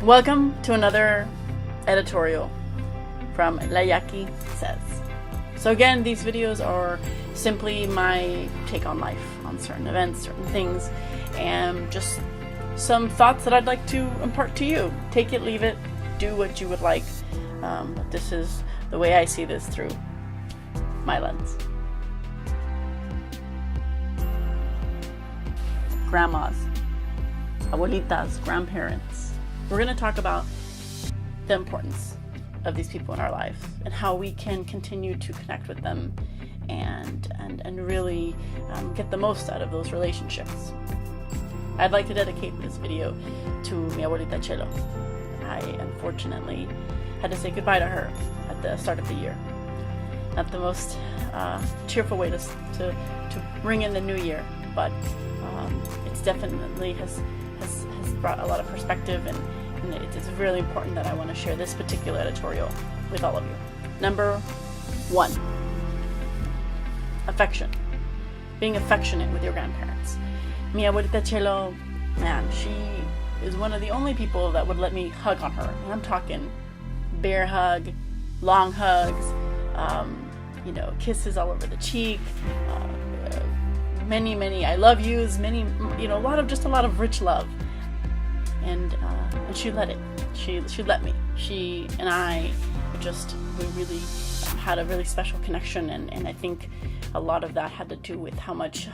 Welcome to another editorial from Yaki Says. So again, these videos are simply my take on life, on certain events, certain things, and just some thoughts that I'd like to impart to you. Take it, leave it, do what you would like. But this is the way I see this through my lens. Grandmas, abuelitas, grandparents. We're going to talk about the importance of these people in our lives and how we can continue to connect with them and really get the most out of those relationships. I'd like to dedicate this video to mi Abuelita Chelo. I unfortunately had to say goodbye to her at the start of the year. Not the most cheerful way to bring in the new year, but it's definitely has brought a lot of perspective, and it's really important that I want to share this particular editorial with all of you. Number 1, affection. Being affectionate with your grandparents. Mi Abuelita Chelo, man, she is one of the only people that would let me hug on her. And I'm talking bear hug, long hugs, kisses all over the cheek, many I love yous, a lot of rich love. And she let it. She let me. She and I we really had a really special connection, and I think a lot of that had to do with how much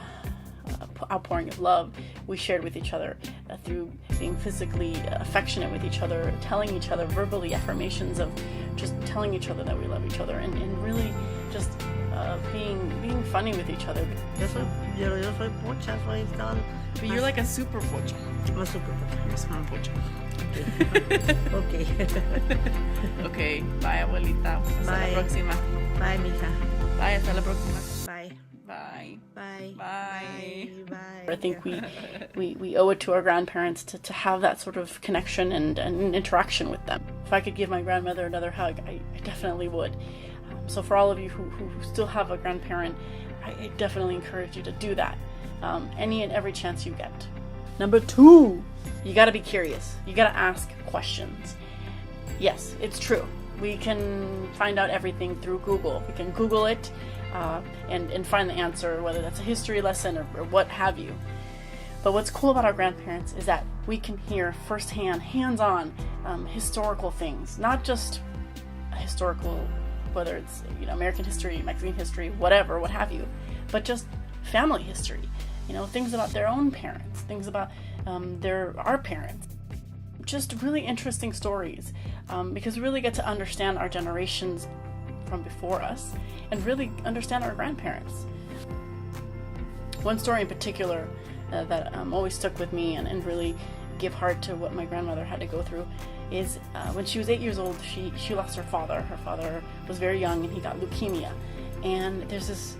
outpouring of love we shared with each other through being physically affectionate with each other, telling each other verbally affirmations of just telling each other that we love each other, and really just being funny with each other. Yo soy pocha, soy tan... But you're like a super pocha. I'm a super pocha. You're a small pocha. Okay. Okay, bye abuelita. Hasta Bye. la próxima. Bye, mija. Bye, hasta la próxima. Bye. Bye. Bye. Bye. Bye. I think we owe it to our grandparents to have that sort of connection and interaction with them. If I could give my grandmother another hug, I definitely would. So for all of you who still have a grandparent, I definitely encourage you to do that. Any and every chance you get. Number 2, you gotta be curious. You gotta ask questions. Yes, it's true. We can find out everything through Google. We can Google it and find the answer, whether that's a history lesson or what have you. But what's cool about our grandparents is that we can hear firsthand, hands-on historical things, not just historical, whether it's American history, Mexican history, whatever, what have you, but just family history. Things about their own parents, things about our parents. Just really interesting stories, because we really get to understand our generations from before us and really understand our grandparents. One story in particular that always stuck with me and really give heart to what my grandmother had to go through is when she was 8 years old, she lost her father. Her father was very young and he got leukemia. And there's this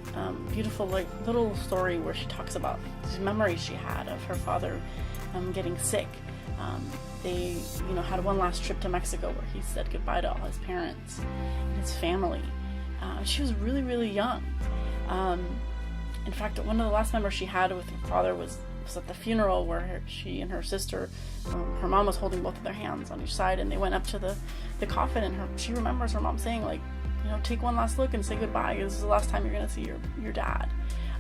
beautiful little story where she talks about these memories she had of her father getting sick. They had one last trip to Mexico where he said goodbye to all his parents and his family. She was really, really young. In fact, one of the last memories she had with her father was at the funeral where she and her sister, her mom was holding both of their hands on each side, and they went up to the coffin, and she remembers her mom saying take one last look and say goodbye. This is the last time you're going to see your dad.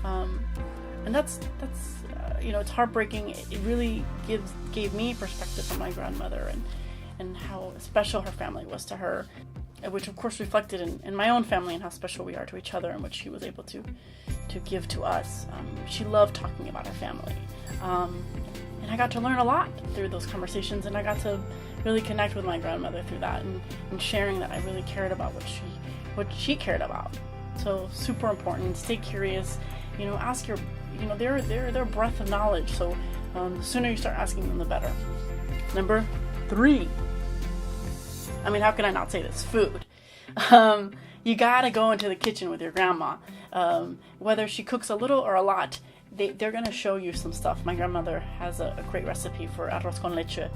And that's it's heartbreaking. It really gave me perspective from my grandmother and how special her family was to her, which of course reflected in my own family and how special we are to each other and what she was able to give to us. She loved talking about her family. And I got to learn a lot through those conversations, and I got to really connect with my grandmother through that and sharing that I really cared about what she cared about. So super important. Stay curious. Ask your their breadth of knowledge. So the sooner you start asking them, the better. Number 3. I mean, how can I not say this? Food. You gotta go into the kitchen with your grandma. Whether she cooks a little or a lot, they're gonna show you some stuff. My grandmother has a great recipe for arroz con leche.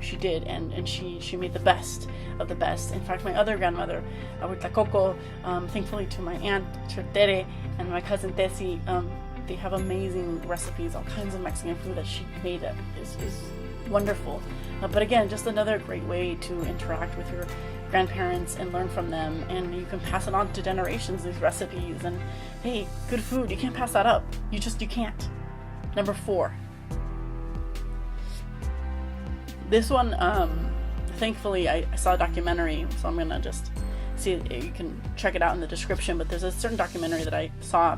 She did, and she made the best of the best. In fact, my other grandmother, Abuelita Coco, thankfully to my aunt Tere and my cousin Tessie, they have amazing recipes, all kinds of Mexican food that she made that is wonderful. But again, just another great way to interact with your grandparents and learn from them, and you can pass it on to generations, these recipes. And hey, good food, you can't pass that up. You can't. Number 4. This one, thankfully I saw a documentary, so I'm gonna just see, you can check it out in the description, but there's a certain documentary that I saw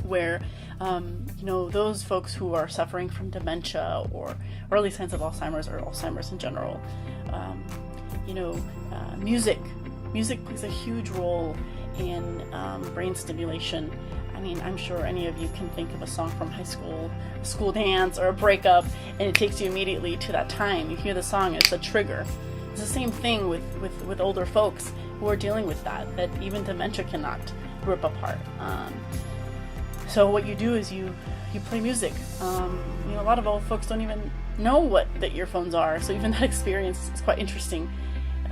where those folks who are suffering from dementia or early signs of Alzheimer's or Alzheimer's in general, music plays a huge role in brain stimulation. I mean, I'm sure any of you can think of a song from high school, a school dance, or a breakup, and it takes you immediately to that time. You hear the song, it's a trigger. It's the same thing with older folks who are dealing with that even dementia cannot rip apart. So what you do is you play music. A lot of old folks don't even know what the earphones are, so even that experience is quite interesting.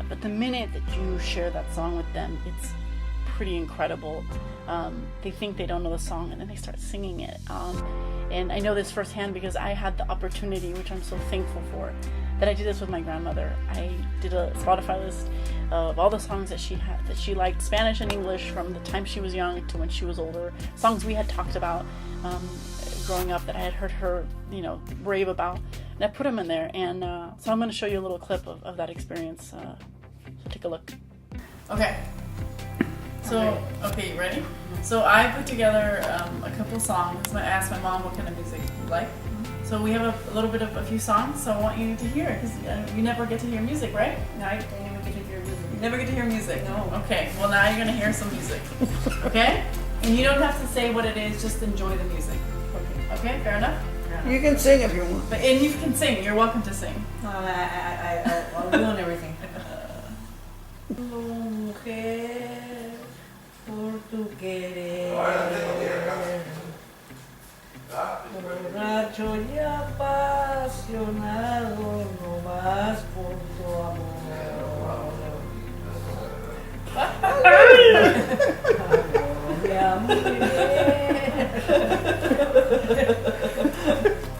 But the minute that you share that song with them, it's pretty incredible. They think they don't know the song, and then they start singing it. And I know this firsthand because I had the opportunity, which I'm so thankful for, that I did this with my grandmother. I did a Spotify list of all the songs that she liked, Spanish and English, from the time she was young to when she was older. Songs we had talked about growing up that I had heard her, rave about, and I put them in there. And so I'm going to show you a little clip of that experience. So take a look. Okay. So, okay, you ready? So I put together a couple songs. I asked my mom what kind of music you like. So we have a little bit of a few songs, so I want you to hear it, because you never get to hear music, right? No, I never get to hear music. You never get to hear music? No. Okay, well now you're going to hear some music. Okay? And you don't have to say what it is, just enjoy the music. Okay, fair enough? You can sing if you want. And you can sing, you're welcome to sing. No, I'll ruin everything. Mujer, por tu querer, borracho y apasionado, no más por tu amor.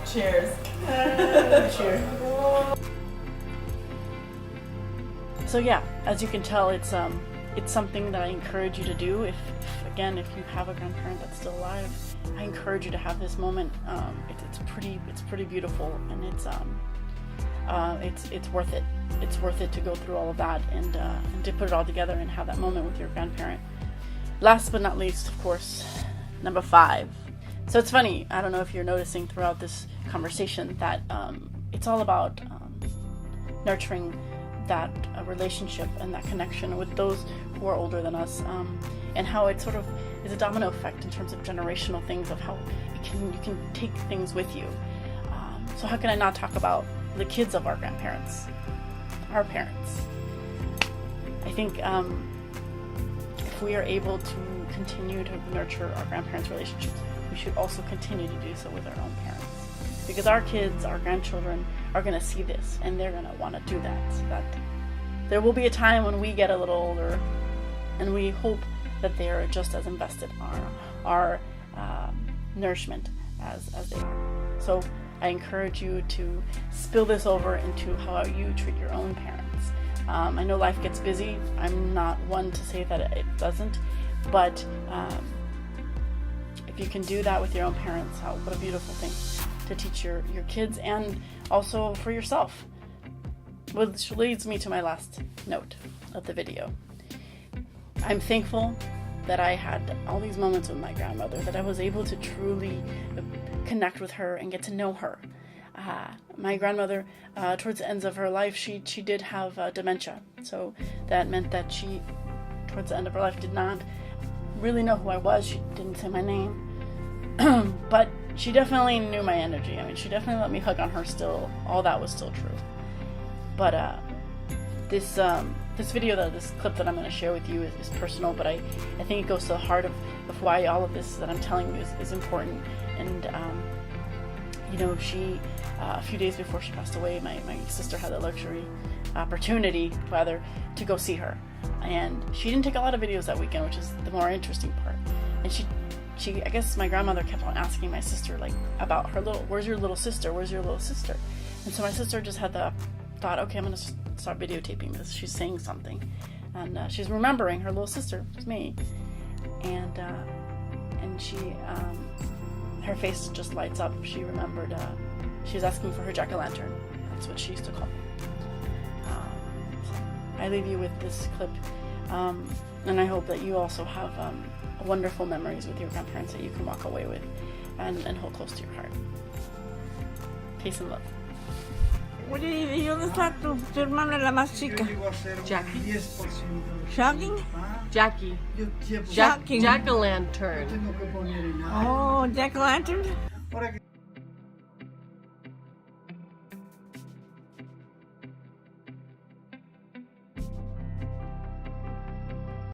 Cheers. Cheers. So yeah, as you can tell, it's something that I encourage you to do. If you have a grandparent that's still alive, I encourage you to have this moment. It's pretty beautiful, and it's worth it. It's worth it to go through all of that and to put it all together and have that moment with your grandparent. Last but not least, of course, number 5. So it's funny, I don't know if you're noticing throughout this conversation that it's all about nurturing that relationship and that connection with those who are older than us, and how it sort of is a domino effect in terms of generational things, of how you can take things with you. So how can I not talk about the kids of our grandparents, our parents? I think if we are able to continue to nurture our grandparents' relationships, we should also continue to do so with our own parents. Because our kids, our grandchildren, are going to see this, and they're going to want to do that. So that there will be a time when we get a little older, and we hope that they are just as invested in our nourishment as they are. So I encourage you to spill this over into how you treat your own parents. I know life gets busy. I'm not one to say that it doesn't, but if you can do that with your own parents, what a beautiful thing to teach your kids, and also for yourself. Which leads me to my last note of the video. I'm thankful that I had all these moments with my grandmother, that I was able to truly connect with her and get to know her. My grandmother, towards the ends of her life, she did have dementia. So that meant that she, towards the end of her life, did not really know who I was. She didn't say my name. But she definitely knew my energy. I mean, she definitely let me hug on her still. All that was still true. But this video, this clip that I'm going to share with you is personal, but I think it goes to the heart of why all of this that I'm telling you is important. And, she, a few days before she passed away, my sister had the opportunity, to go see her. And she didn't take a lot of videos that weekend, which is the more interesting part. And she I guess my grandmother kept on asking my sister, about her where's your little sister? Where's your little sister? And so my sister just had the thought, okay, I'm going to start videotaping this. She's saying something. And she's remembering her little sister, me. And she, her face just lights up. She remembered, she was asking for her jack-o'-lantern. That's what she used to call me. I leave you with this clip. And I hope that you also have wonderful memories with your grandparents that you can walk away with and hold close to your heart. Peace and love. Oye, ¿y dónde está tu hermana la más chica? Jackie. ¿Shocking? Jackie. Shocking. Jack-o'-lantern. Oh, jack-o'-lantern?